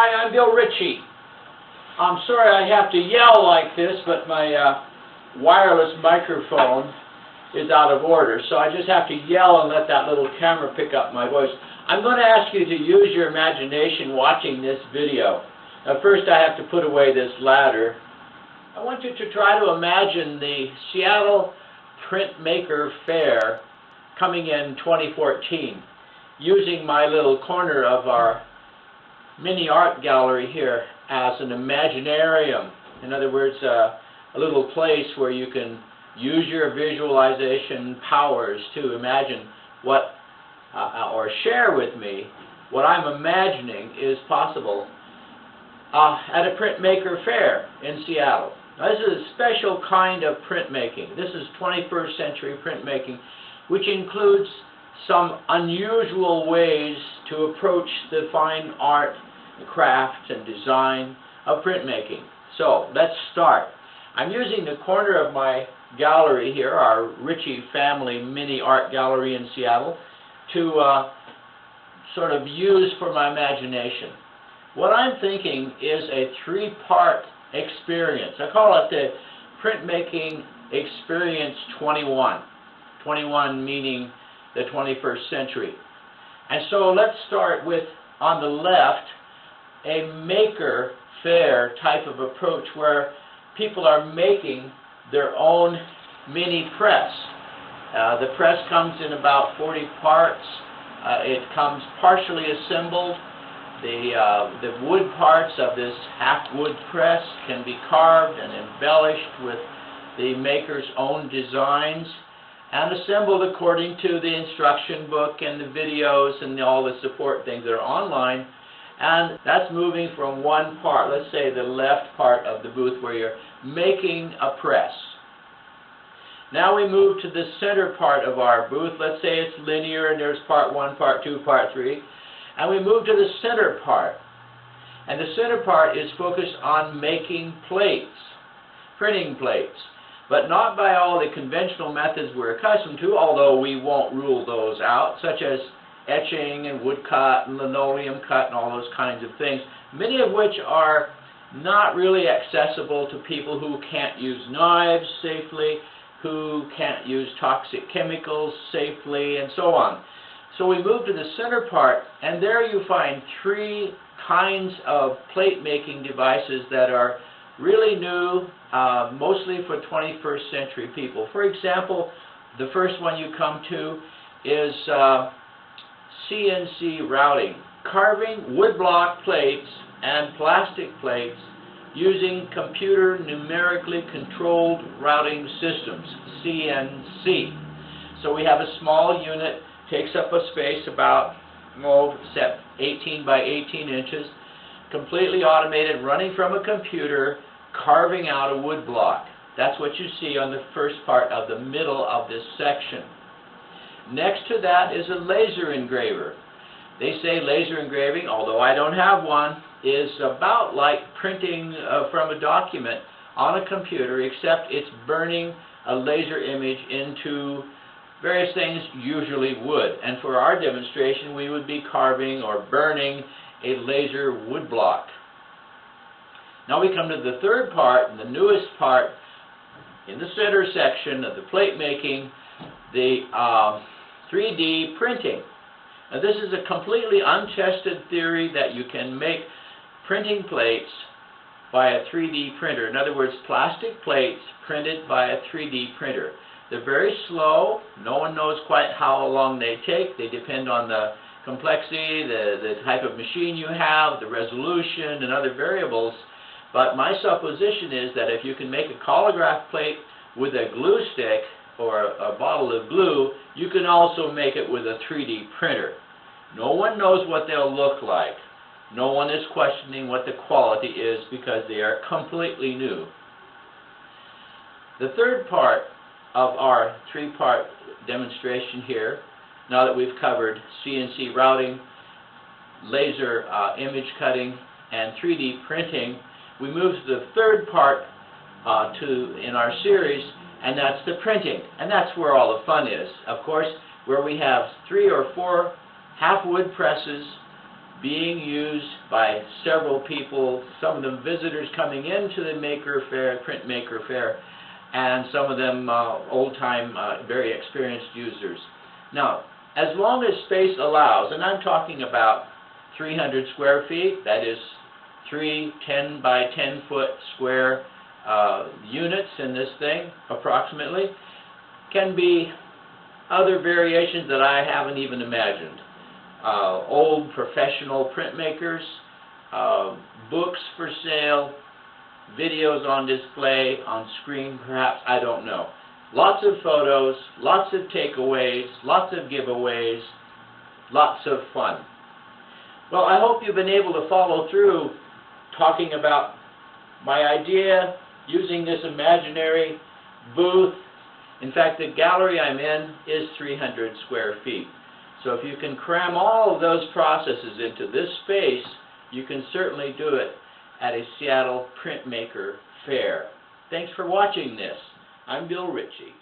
Hi, I'm Bill Ritchie. I'm sorry I have to yell like this, but my wireless microphone is out of order, so I just have to yell and let that little camera pick up my voice. I'm going to ask you to use your imagination watching this video. Now, first I have to put away this ladder. I want you to try to imagine the Seattle Printmaker Faire coming in 2014, using my little corner of our mini art gallery here as an Imagineering. In other words, a little place where you can use your visualization powers to imagine what, or share with me what I'm imagining is possible at a Printmaker Faire in Seattle. Now, this is a special kind of printmaking. This is 21st century printmaking, which includes some unusual ways to approach the fine art, craft, and design of printmaking. So, let's start. I'm using the corner of my gallery here, our Ritchie family mini art gallery in Seattle, to sort of use for my imagination. What I'm thinking is a three-part experience. I call it the Printmaking Experience 21. 21 meaning the 21st century. And so let's start with, on the left, a maker faire type of approach where people are making their own mini press. The press comes in about 40 parts. It comes partially assembled. The wood parts of this half-wood press can be carved and embellished with the maker's own designs and assembled according to the instruction book and the videos and all the support things that are online. And that's moving from one part, let's say the left part of the booth where you're making a press. Now we move to the center part of our booth. Let's say it's linear and there's part 1, part 2, part 3. And we move to the center part. And the center part is focused on making plates, printing plates. But not by all the conventional methods we're accustomed to, although we won't rule those out, such as etching and woodcut and linoleum cut and all those kinds of things, many of which are not really accessible to people who can't use knives safely, who can't use toxic chemicals safely, and so on. So we move to the center part, and there you find three kinds of plate making devices that are really new, mostly for 21st century people. For example, the first one you come to is CNC routing, carving woodblock plates and plastic plates using computer numerically controlled routing systems, CNC. So we have a small unit, takes up a space about 18 by 18 inches, completely automated, running from a computer, carving out a wood block. That's what you see on the first part of the middle of this section. Next to that is a laser engraver. They say laser engraving, although I don't have one, is about like printing from a document on a computer, except it's burning a laser image into various things, usually wood. And for our demonstration, we would be carving or burning a laser wood block. Now we come to the third part, and the newest part, in the center section of the plate making, the 3D printing. Now this is a completely untested theory that you can make printing plates by a 3D printer. In other words, plastic plates printed by a 3D printer. They're very slow. No one knows quite how long they take. They depend on the complexity, the type of machine you have, the resolution, and other variables. But my supposition is that if you can make a collagraph plate with a glue stick or a bottle of glue, you can also make it with a 3D printer. No one knows what they'll look like. No one is questioning what the quality is because they are completely new. The third part of our three-part demonstration here, now that we've covered CNC routing, laser image cutting, and 3D printing, we move to the third part in our series, and that's the printing. And that's where all the fun is, of course, where we have 3 or 4 half-wood presses being used by several people, some of them visitors coming into the Maker Faire, Printmaker Faire, and some of them old-time, very experienced users. Now, as long as space allows, and I'm talking about 300 square feet, that is 3 10 by 10 foot square units in this thing, approximately, can be other variations that I haven't even imagined. Old professional printmakers, books for sale, videos on display, on screen perhaps, I don't know. Lots of photos, lots of takeaways, lots of giveaways, lots of fun. Well, I hope you've been able to follow through talking about my idea, using this imaginary booth. In fact, the gallery I'm in is 300 square feet. So if you can cram all of those processes into this space, you can certainly do it at a Seattle Printmaker Faire. Thanks for watching this. I'm Bill Ritchie.